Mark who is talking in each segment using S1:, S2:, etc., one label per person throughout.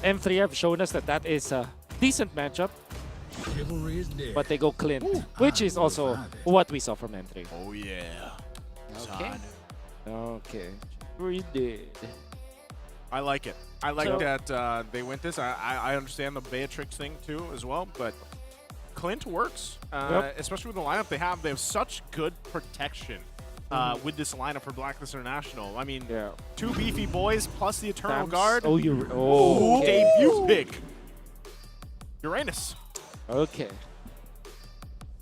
S1: M3 have shown us that that is a decent matchup. But they go Clint, which is also what we saw from M3.
S2: Oh yeah.
S1: Okay. Okay. We did.
S2: I like it. I like
S1: So-
S2: that they went this. I understand the Beatrix thing too as well, but Clint works, especially with the lineup they have. They have such good protection with this lineup for BLACKLIST International. I mean, two beefy boys plus the Eternal Guard.
S1: Oh, you. Oh.
S2: Debut pick. Uranus.
S1: Okay.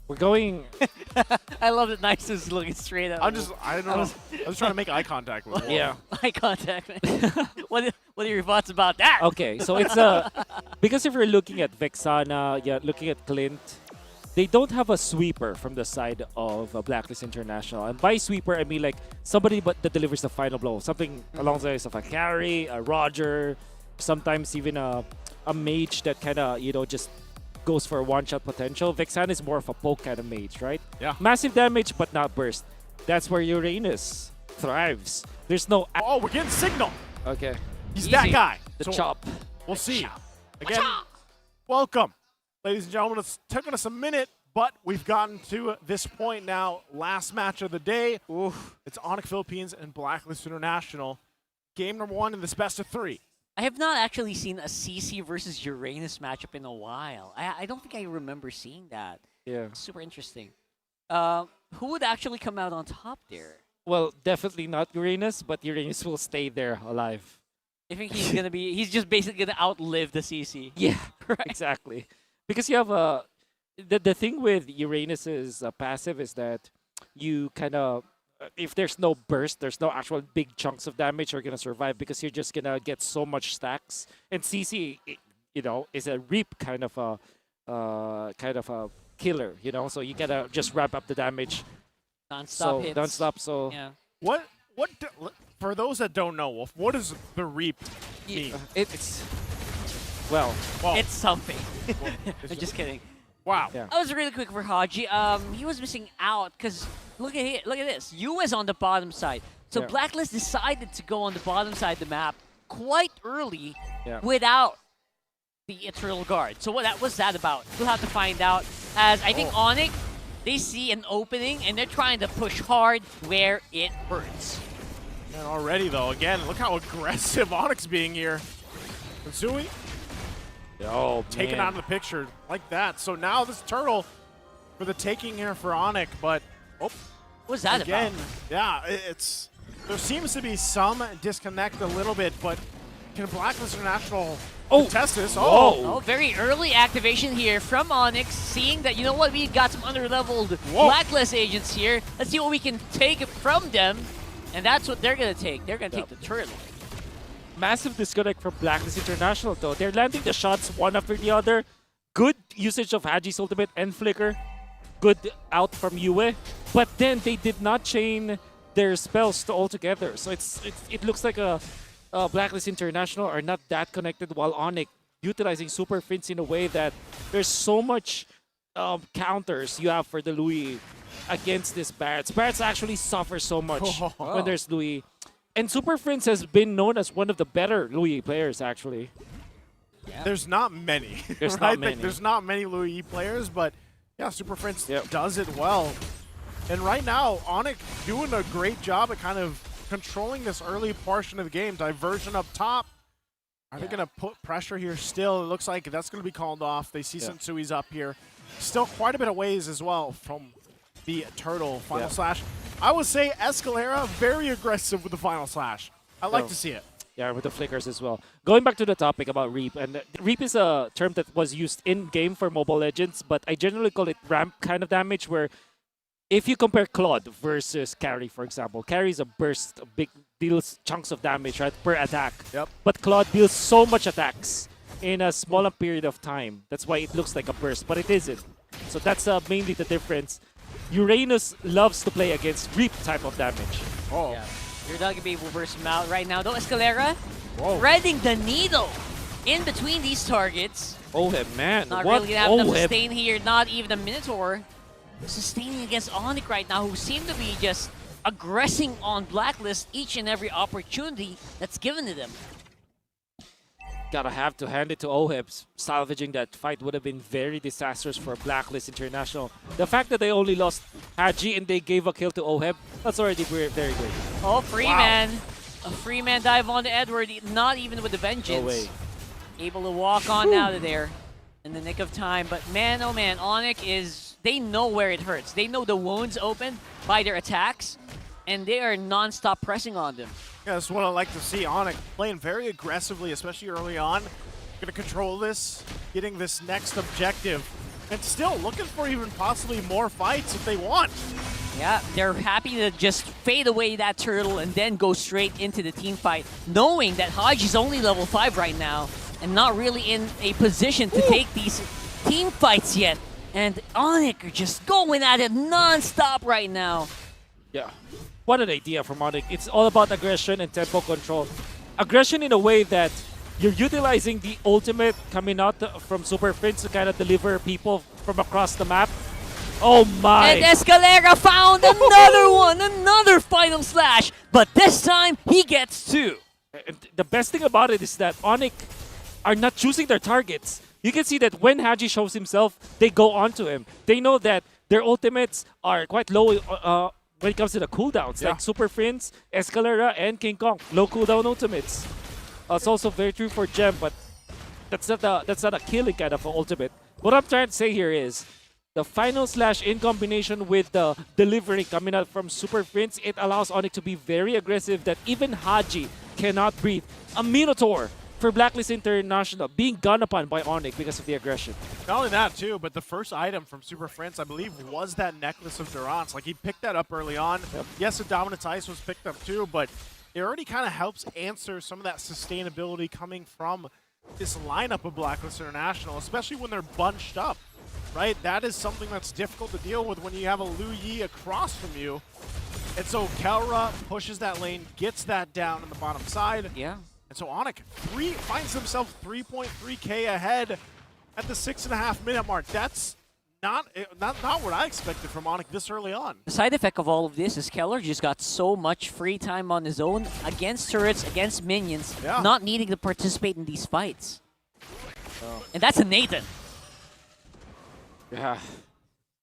S1: We're going.
S3: I love that Nice is looking straight at
S2: I
S3: him.
S2: don't know. I was trying to make eye contact with him.
S1: Yeah.
S3: Eye contact, man. What are your thoughts about that?
S1: Okay, so it's because if you're looking at Vexana, looking at Clint, they don't have a sweeper from the side of BLACKLIST International. And by sweeper, I mean like somebody that delivers the final blow, something along the lines of a carry, a Roger, sometimes even a mage that kind of just goes for one-shot potential. Vexana is more of a poke kind of mage, right?
S2: Yeah.
S1: Massive damage, but not burst. That's where Uranus thrives. There's no.
S2: Oh, we're getting signal.
S1: Okay.
S2: He's that guy.
S1: The
S2: So
S1: chop.
S2: We'll see. Again, welcome, ladies and gentlemen. It's taken us a minute, but we've gotten to this point now. Last match of the day. It's ONIC Philippines and BLACKLIST International. Game number 1 in this best of 3.
S3: I have not actually seen a CC versus Uranus matchup in a while. I don't think I remember seeing that.
S1: Yeah.
S3: Super interesting. Who would actually come out on top there?
S1: Well, definitely not Uranus, but Uranus will stay there alive.
S3: I think he's gonna be. He's just basically gonna outlive the CC.
S1: Yeah,
S3: Right.
S1: exactly. Because you have the thing with Uranus's passive is that you kind of if there's no burst, there's no actual big chunks of damage, you're gonna survive because you're just gonna get so much stacks. And CC, is a reap kind of a killer. So you gotta just wrap up the damage.
S3: Non-stop hits.
S1: Non-stop. So
S3: Yeah.
S2: For those that don't know, Wolf, what does the reap mean?
S1: it's well.
S3: It's something. I'm just kidding.
S2: Wow.
S1: Yeah.
S3: I was really quick for Haji. He was missing out because look at it. Look at this. US on the bottom side. So
S1: Yeah.
S3: BLACKLIST decided to go on the bottom side of the map quite early
S1: Yeah.
S3: without the Eternal Guard. So what was that about? We'll have to find out. As I think ONIC, they see an opening and they're trying to push hard where it hurts.
S2: And already though, again, look how aggressive ONIC's being here. Sui
S1: Oh,
S2: taken out of the picture like that. So now this turtle for the taking here for ONIC, but
S3: What's that
S2: again,
S3: about?
S2: yeah, there seems to be some disconnect a little bit, but can BLACKLIST International contest this?
S3: Oh, very early activation here from ONIC, seeing that, you know what, we got some under-leveled BLACKLIST agents here. Let's see what we can take from them, and that's what they're going to take. They're going to take the turtle.
S1: Massive disconnect from BLACKLIST International, though. They're landing the shots one after the other. Good usage of Haji's ultimate and Flicker. Good out from Yue. But then they did not chain their spells altogether. So it looks like BLACKLIST International are not that connected, while ONIC utilizing Super Fins in a way that there's so much counters you have for the Louis against this Barretts. Barretts actually suffer so much when there's Louis. And Super Prince has been known as one of the better Louis players, actually.
S3: Yeah.
S2: There's not many.
S1: There's
S2: right?
S1: not many.
S2: There's not many Louis players, but yeah, Super Prince
S1: Yep.
S2: does it well. And right now, ONIC doing a great job at kind of controlling this early portion of the game. Diversion up top. Are they going to put pressure here still? It looks like that's going to be called off. They see Sensui's up here. Still quite a bit of ways as well from the turtle final slash. I would say Escalera very aggressive with the final slash. I like to see it.
S1: Yeah, with the flickers as well. Going back to the topic about Reap, and Reap is a term that was used in-game for Mobile Legends, but I generally call it ramp kind of damage, where if you compare Claude versus Carry, for example, Carry is a burst, deals chunks of damage, right, per attack.
S2: Yep.
S1: But Claude deals so much attacks in a smaller period of time. That's why it looks like a burst, but it isn't. So that's mainly the difference. Uranus loves to play against Reap type of damage.
S2: Oh.
S3: Yeah. You're not going to be able to burst him out right now, though. Escalera
S2: Whoa.
S3: threading the needle in between these targets.
S1: Oheb, man.
S3: Not
S1: what
S3: really going to have enough
S1: Oheb?
S3: sustain here. Not even a Minotaur. Sustaining against ONIC right now, who seem to be just aggressing on BLACKLIST each and every opportunity that's given to them.
S1: gotta have to hand it to Oheb. Salvaging that fight would have been very disastrous for Blacklist International. The fact that they only lost Haji and they gave a kill to Oheb, that's already very good.
S3: Oh, Freeman. A Freeman dive onto Edward, not even with the vengeance.
S1: No way.
S3: Able to walk on out of there in the nick of time. But man, oh man, ONIC is, they know where it hurts. They know the wounds open by their attacks, and they are non-stop pressing on them.
S2: Yeah, that's what I like to see. ONIC playing very aggressively, especially early on. Going to control this, getting this next objective, and still looking for even possibly more fights if they want.
S3: Yeah, they're happy to just fade away that turtle and then go straight into the team fight, knowing that Haji's only level 5 right now and not really in a position to take these team fights yet. And ONIC are just going at it non-stop right now.
S1: Yeah. What an idea from ONIC. It's all about aggression and tempo control. Aggression in a way that you're utilizing the ultimate coming out from Super Prince to kind of deliver people from across the map. Oh my!
S3: And Escalera found another one, another final slash, but this time he gets 2.
S1: And the best thing about it is that ONIC are not choosing their targets. You can see that when Haji shows himself, they go onto him. They know that their ultimates are quite low when it comes to the cooldowns, like Super Prince, Escalera, and King Kong. Low cooldown ultimates. It's also very true for Gem, but that's not a killing kind of ultimate. What I'm trying to say here is the final slash in combination with the delivery coming out from Super Prince, it allows ONIC to be very aggressive that even Haji cannot breathe. A Minotaur for Blacklist International being gunned upon by ONIC because of the aggression.
S2: Not only that, too, but the first item from Super Prince, I believe, was that Necklace of Durance. Like, he picked that up early on.
S1: Yep.
S2: Yes, the Dominant Ice was picked up, too, but it already kind of helps answer some of that sustainability coming from this lineup of Blacklist International, especially when they're bunched up, right? That is something that's difficult to deal with when you have a Lu Yi across from you. And so Kelra pushes that lane, gets that down on the bottom side.
S3: Yeah.
S2: And so ONIC finds himself 3.3k ahead at the 6.5 minute mark. That's not what I expected from ONIC this early on.
S3: The side effect of all of this is Kelra just got so much free time on his own against turrets, against minions, not needing to participate in these fights. And that's a Nathan.
S1: Yeah.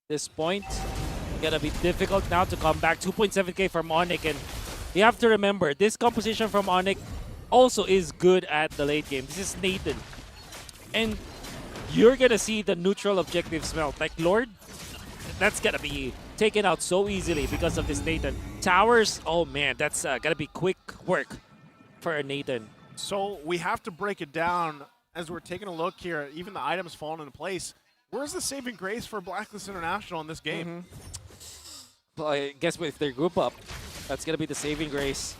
S1: This point, gonna be difficult now to come back. 2.7k from ONIC, and you have to remember, this composition from ONIC also is good at the late game. This is Nathan. And you're gonna see the neutral objectives melt. Like Lord, that's gonna be taken out so easily because of this Nathan. Towers, oh man, that's gonna be quick work for a Nathan.
S2: So we have to break it down as we're taking a look here. Even the items falling into place. Where's the saving grace for Blacklist International in this game?
S1: Well, I guess if they group up, that's gonna be the saving grace.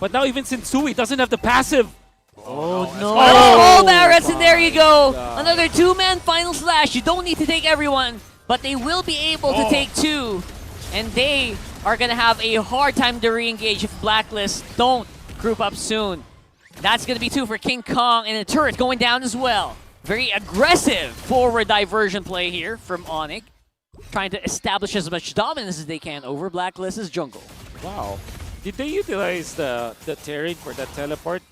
S1: But now even Sensui doesn't have the passive.
S3: Oh no! Oh, Barretts, and there you go! Another 2-man final slash. You don't need to take everyone, but they will be able to take 2. And they are gonna have a hard time to re-engage if Blacklist don't group up soon. That's gonna be 2 for King Kong, and a turret going down as well. Very aggressive forward diversion play here from ONIC, trying to establish as much dominance as they can over Blacklist's jungle.
S1: Wow. Did they utilize the tearing for that teleport?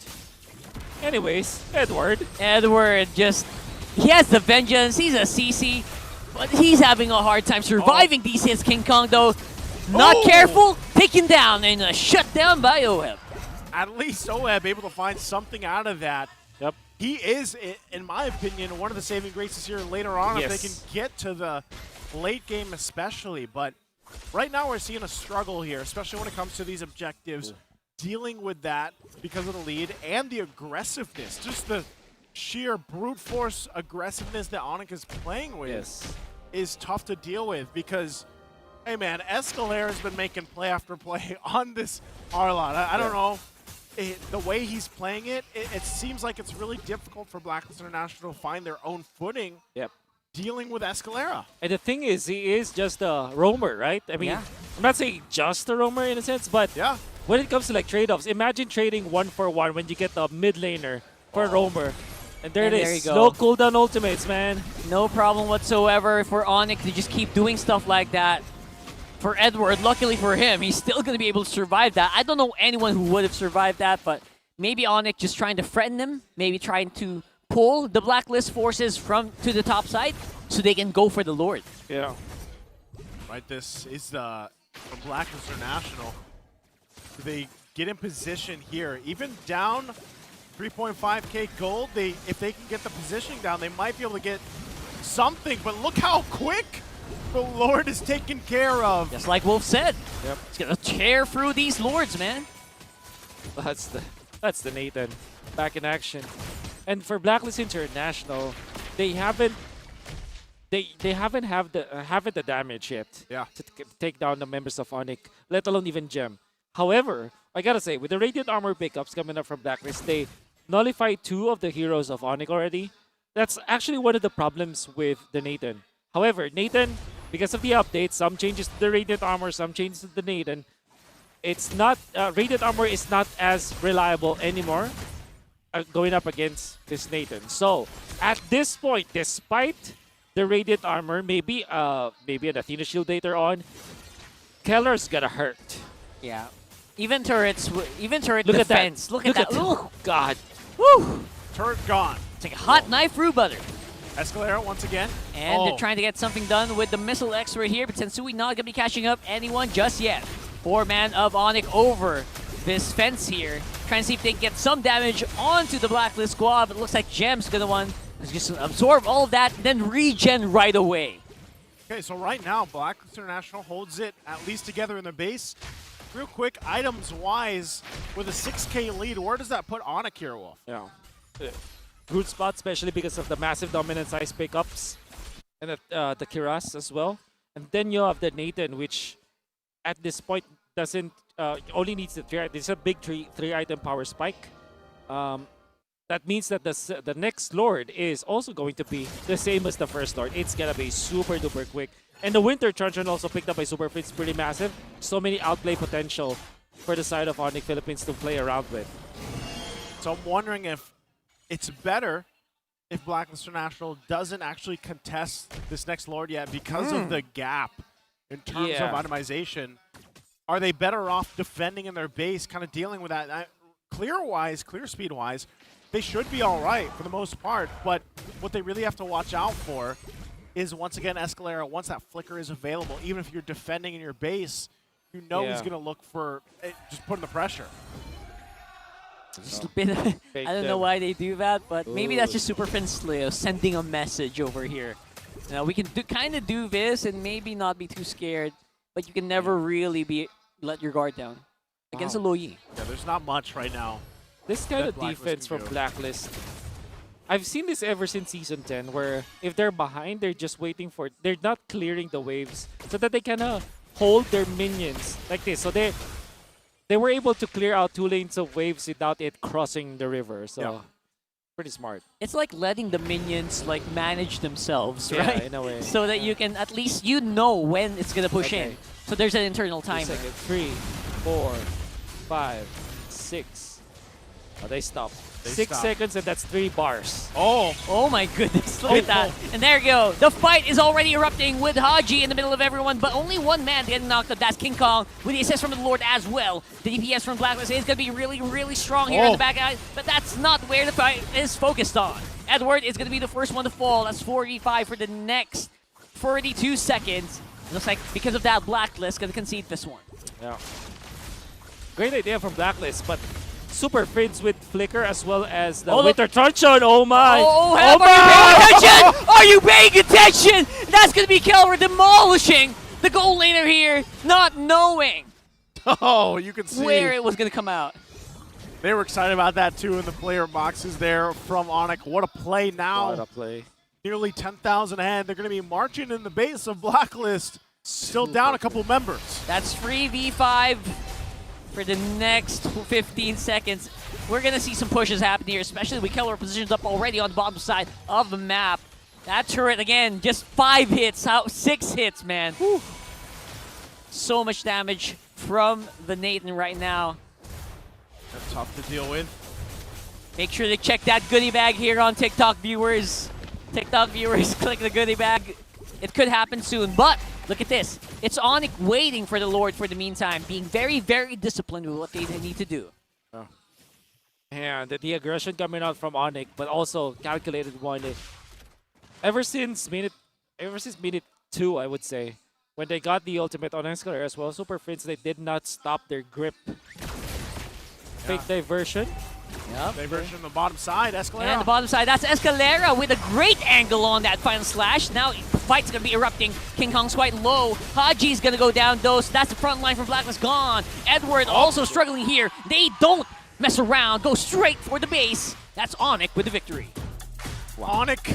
S1: Anyways, Edward
S3: just, he has the vengeance, he's a CC, but he's having a hard time surviving these hits. King Kong though, not careful, taken down and shut down by Oheb.
S2: At least Oheb able to find something out of that.
S1: Yep.
S2: He is, in my opinion, one of the saving graces here later on if they can get to the late game especially. But right now we're seeing a struggle here, especially when it comes to these objectives. Dealing with that because of the lead and the aggressiveness, just the sheer brute force aggressiveness that ONIC is playing with is tough to deal with because, hey man, Escalera has been making play after play on this Arlot. I don't know. The way he's playing it, it seems like it's really difficult for Blacklist International to find their own footing dealing with Escalera.
S1: And the thing is, he is just a roamer, right? I mean, I'm not saying just a roamer in a sense, but when it comes to like trade-offs, imagine trading 1-for-1 when you get the mid laner for a roamer. And there it is. No cooldown ultimates, man.
S3: No problem whatsoever for ONIC to just keep doing stuff like that. For Edward, luckily for him, he's still going to be able to survive that. I don't know anyone who would have survived that, but Maybe ONIC just trying to threaten them, maybe trying to pull the Blacklist forces to the top side so they can go for the Lord.
S1: Yeah.
S2: Right, this is the from BLACKLIST INTERNATIONal. They get in position here, even down 3.5k gold. If they can get the positioning down, they might be able to get something. But look how quick the Lord is taken care of.
S3: Just like Wolf said,
S1: Yep.
S3: it's gonna tear through these Lords, man.
S1: That's the Nathan back in action. And for BLACKLIST International, they haven't have the damage yet.
S2: Yeah.
S1: To take down the members of ONIC, let alone even Gem. However, I gotta say, with the Radiant Armor pickups coming up from BLACKLIST, they nullified 2 of the heroes of ONIC already. That's actually one of the problems with the Nathan. However, Nathan, because of the updates, some changes to the Radiant Armor, some changes to the Nathan, it's not Radiant Armor is not as reliable anymore going up against this Nathan. So at this point, despite the Radiant Armor, maybe an Athena Shield later on, Kelra's gonna hurt.
S3: Yeah. Even turret
S1: Look
S3: defense.
S1: at that.
S3: Look at that.
S1: Oh God.
S3: Woo!
S2: Turret gone.
S3: It's like a hot knife through butter.
S2: Escalera once again.
S3: And they're trying to get something done with the missile X right here, but Sensui not gonna be catching up anyone just yet. 4-man of ONIC over this fence here, trying to see if they can get some damage onto the Blacklist squad, but it looks like Gem's gonna want to just absorb all of that, then regen right away.
S2: Okay, so right now, BLACKLIST INTERNATIONal holds it at least together in the base. Real quick, items-wise, with a 6k lead, where does that put ONIC here, Wolf?
S1: Yeah. Good spot, especially because of the massive dominance ice pickups and the Kiras as well. And then you have the Nathan, which at this point doesn't only needs the 3. This is a big 3-item power spike. That means that the next Lord is also going to be the same as the first Lord. It's gonna be super duper quick. And the Winter Truncheon also picked up by Super Fritz, pretty massive. So many outplay potential for the side of ONIC Philippines to play around with.
S2: So I'm wondering if it's better if BLACKLIST INTERNATIONal doesn't actually contest this next Lord yet because of the gap in terms of itemization. Are they better off defending in their base, kind of dealing with that? Clear speed-wise, they should be all right for the most part, but what they really have to watch out for is, once again, Escalera, once that flicker is available, even if you're defending in your base, you know he's going to look for just putting the pressure.
S3: Just a bit of, I don't know why they do that, but maybe that's just Super Prince Leo sending a message over here. You know, we can kind of do this and maybe not be too scared, but you can never really let your guard down against a low Yi.
S2: Yeah, there's not much right now.
S1: This kind of defense from BLACKLIST, I've seen this ever since Season 10, where if they're behind, they're just waiting for they're not clearing the waves so that they can hold their minions like this. So they were able to clear out 2 lanes of waves without it crossing the river. So pretty smart.
S3: It's like letting the minions like manage themselves,
S1: Yeah,
S3: right?
S1: in a way.
S3: So that you can at least know when it's gonna push in. So there's an internal timer.
S1: 3, 4, 5, 6. Oh, they stopped. 6 seconds, and that's 3 bars.
S3: Oh my goodness, look at that. And there you go. The fight is already erupting with Haji in the middle of everyone, but only one man getting knocked up. That's King Kong with the assist from the Lord as well. The DPS from BLACKLIST is going to be really, really strong here in the back eye, but that's not where the fight is focused on. Edward is going to be the first one to fall. That's 45 for the next 42 seconds. Looks like because of that, BLACKLIST going to concede this one.
S1: Yeah. Great idea from BLACKLIST, but Super Friends with Flicker as well as the Winter Truncheon. Oh my!
S3: Oh, Oheb, are you paying attention? That's going to be Kelra demolishing the goal laner here, not knowing
S2: You can see
S3: where it was going to come out.
S2: They were excited about that too in the player boxes there from ONIC. What a play now.
S1: What a play.
S2: Nearly 10,000 ahead. They're going to be marching in the base of BLACKLIST. Still down a couple members.
S3: That's 3v5 for the next 15 seconds. We're going to see some pushes happen here, especially with Kelra positions up already on the bottom side of the map. That turret, again, just 5 hits, 6 hits, man. Whew. So much damage from the Nathan right now.
S2: That's tough to deal with.
S3: Make sure to check that goodie bag here on TikTok viewers. TikTok viewers, click the goodie bag. It could happen soon, but look at this. It's ONIC waiting for the Lord for the meantime, being very, very disciplined with what they need to do.
S1: And the aggression coming out from ONIC, but also calculated one. Ever since minute 2, I would say, when they got the ultimate on Escalator as well, Super Fins, they did not stop their grip. Fake diversion.
S3: Yep.
S2: Diversion on the bottom side, Escalera.
S3: And the bottom side, that's Escalera with a great angle on that final slash. Now the fight's going to be erupting. King Kong's quite low. Haji's going to go down though, so that's the front line from Blacklist gone. Edward also struggling here. They don't mess around, go straight for the base. That's ONIC with the victory.
S2: ONIC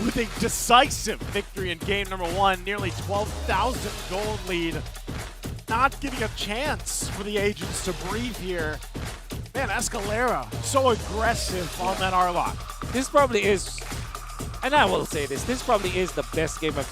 S2: with a decisive victory in game number 1. Nearly 12,000 gold lead. Not giving a chance for the agents to breathe here. Man, Escalera, so aggressive on that R-Lock.
S1: This probably is, and I will say this probably is the best game I've seen